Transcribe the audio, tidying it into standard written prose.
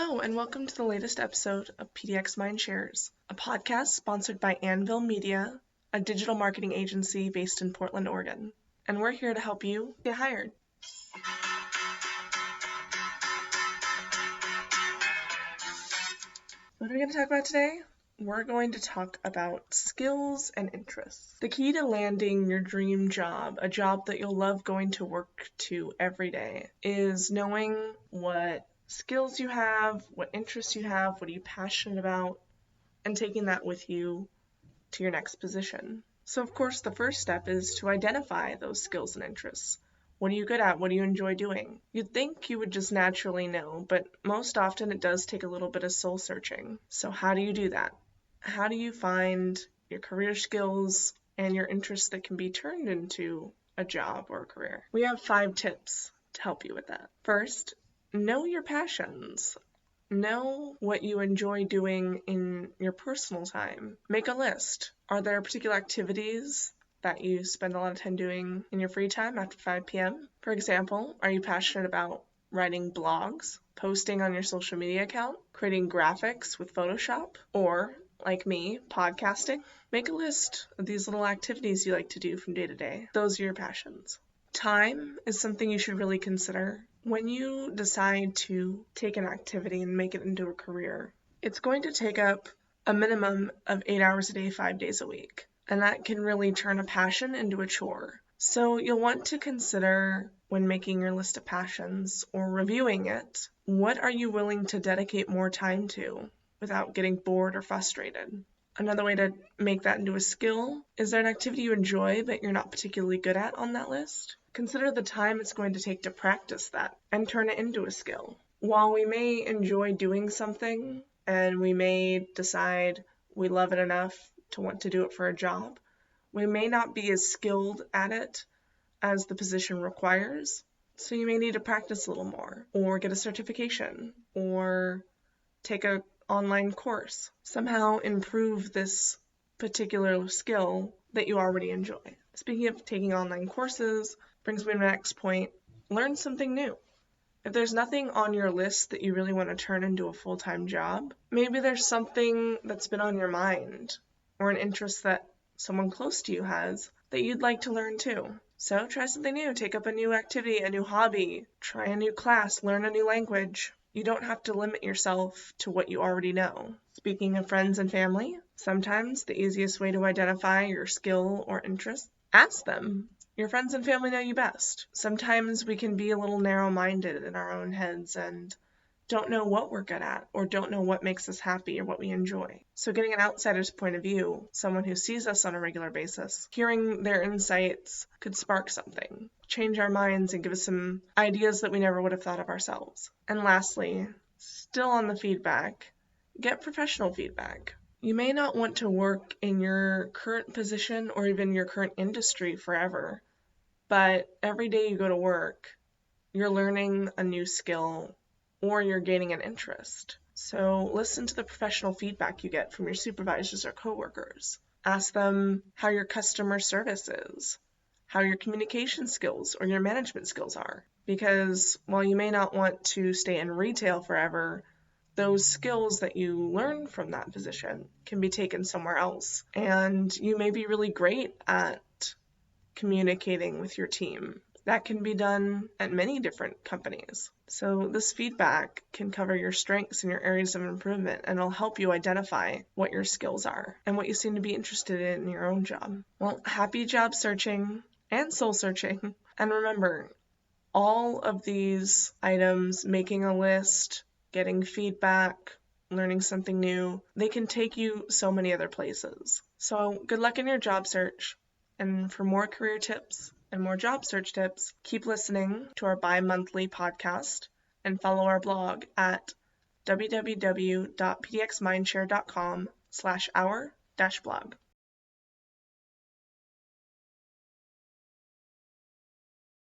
Hello, and welcome to the latest episode of pdxMindShares, a podcast sponsored by Anvil Media, a digital marketing agency based in Portland, Oregon. And we're here to help you get hired. What are we going to talk about today? We're going to talk about skills and interests. The key to landing your dream job, a job that you'll love going to work to every day, is knowing what skills you have, what interests you have, what are you passionate about, and taking that with you to your next position. So of course, the first step is to identify those skills and interests. What are you good at? What do you enjoy doing? You'd think you would just naturally know, but most often it does take a little bit of soul searching. So how do you do that? How do you find your career skills and your interests that can be turned into a job or a career? We have 5 tips to help you with that. First, know your passions. Know what you enjoy doing in your personal time. Make a list. Are there particular activities that you spend a lot of time doing in your free time after 5 p.m.? For example, are you passionate about writing blogs, posting on your social media account, creating graphics with Photoshop, or, like me, podcasting? Make a list of these little activities you like to do from day to day. Those are your passions. Time is something you should really consider. When you decide to take an activity and make it into a career, it's going to take up a minimum of 8 hours a day, 5 days a week. And that can really turn a passion into a chore. So you'll want to consider, when making your list of passions or reviewing it, what are you willing to dedicate more time to without getting bored or frustrated? Another way to make that into a skill, is there an activity you enjoy but you're not particularly good at on that list? Consider the time it's going to take to practice that and turn it into a skill. While we may enjoy doing something and we may decide we love it enough to want to do it for a job, we may not be as skilled at it as the position requires. So you may need to practice a little more, or get a certification, or take an online course. Somehow improve this particular skill that you already enjoy. Speaking of taking online courses, brings me to my next point. Learn something new. If there's nothing on your list that you really want to turn into a full-time job, maybe there's something that's been on your mind, or an interest that someone close to you has that you'd like to learn too. So try something new, take up a new activity, a new hobby, try a new class, learn a new language. You don't have to limit yourself to what you already know. Speaking of friends and family, sometimes the easiest way to identify your skill or interest, ask them. Your friends and family know you best. Sometimes we can be a little narrow-minded in our own heads and don't know what we're good at, or don't know what makes us happy or what we enjoy. So getting an outsider's point of view, someone who sees us on a regular basis, hearing their insights could spark something, change our minds and give us some ideas that we never would have thought of ourselves. And lastly, still on the feedback, get professional feedback. You may not want to work in your current position or even your current industry forever, but every day you go to work, you're learning a new skill or you're gaining an interest. So listen to the professional feedback you get from your supervisors or coworkers. Ask them how your customer service is, how your communication skills or your management skills are. Because while you may not want to stay in retail forever, those skills that you learn from that position can be taken somewhere else. And you may be really great at communicating with your team. That can be done at many different companies. So this feedback can cover your strengths and your areas of improvement, and it'll help you identify what your skills are and what you seem to be interested in your own job. Well, happy job searching and soul searching. And remember, all of these items, making a list, getting feedback, learning something new, they can take you so many other places. So good luck in your job search. And for more career tips and more job search tips, keep listening to our bi-monthly podcast and follow our blog at www.pdxmindshare.com/our-blog.